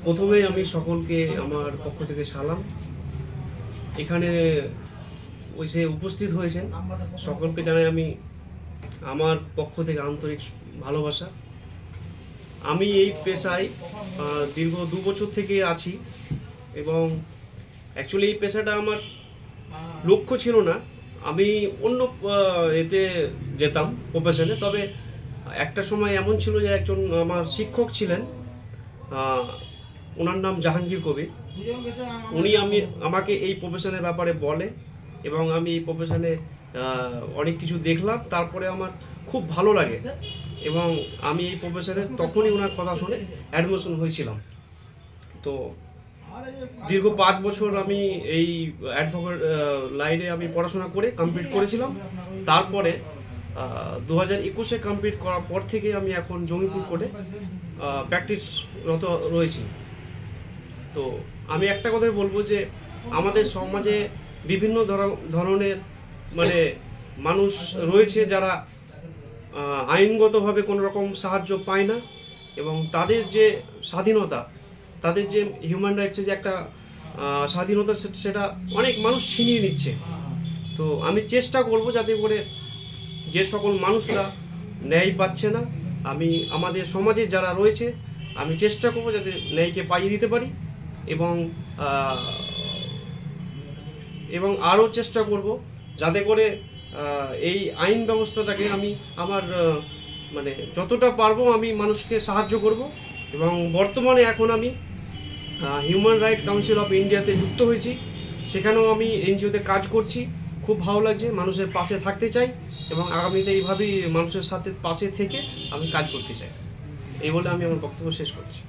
প্রথমেই আমি সকলকে আমার পক্ষ থেকে সালাম। এখানে যে উপস্থিত হয়েছেন সকলকে জানাই আমি আমার পক্ষ থেকে আন্তরিক ভালোবাসা। আমি এই পেশায় দীর্ঘ 2 বছর থেকে আছি এবং অ্যাকচুয়ালি এই পেশাটা আমার লক্ষ্য ছিল না, আমি অন্য এতে যেতাম প্রফেশনে। তবে একটা সময় এমন ছিল যে একজন আমার শিক্ষক ছিলেন, ওনার নাম জাহাঙ্গীর কবির। উনি আমাকে এই প্রফেশনের ব্যাপারে বলে এবং আমি এই প্রফেশনে অনেক কিছু দেখলাম, তারপরে আমার খুব ভালো লাগে এবং আমি এই প্রফেশনে তখনই ওনার কথা শুনে অ্যাডমিশন হয়েছিলাম। তো দীর্ঘ 5 বছর আমি এই অ্যাডভোকেট লাইনে আমি পড়াশোনা করে কমপ্লিট করেছিলাম। তারপরে 2021-এ কমপ্লিট করার পর থেকে আমি এখন জঙ্গিপুর কোর্টে প্র্যাকটিসরত রয়েছি। তো আমি একটা কথাই বলবো যে আমাদের সমাজে বিভিন্ন ধরনের মানে মানুষ রয়েছে যারা আইনগতভাবে কোনো রকম সাহায্য পায় না এবং তাদের যে স্বাধীনতা, তাদের যে হিউম্যান রাইটসের যে একটা স্বাধীনতা, সেটা অনেক মানুষ ছিনিয়ে নিচ্ছে। তো আমি চেষ্টা করব যাতে করে যে সকল মানুষরা ন্যায় পাচ্ছে না, আমি আমাদের সমাজে যারা রয়েছে আমি চেষ্টা করব যাতে ন্যায়কে পাইয়ে দিতে পারি এবং আরও চেষ্টা করব যাতে করে এই আইন ব্যবস্থাটাকে আমি আমার মানে যতটা পারবো আমি মানুষকে সাহায্য করব। এবং বর্তমানে এখন আমি হিউম্যান রাইট কাউন্সিল অফ ইন্ডিয়াতে যুক্ত হয়েছি, সেখানেও আমি এনজিওতে কাজ করছি। খুব ভালো লাগছে, মানুষের পাশে থাকতে চাই এবং আগামীতে এইভাবেই মানুষের সাথে পাশে থেকে আমি কাজ করতে চাই। এই বলে আমি আমার বক্তব্য শেষ করছি।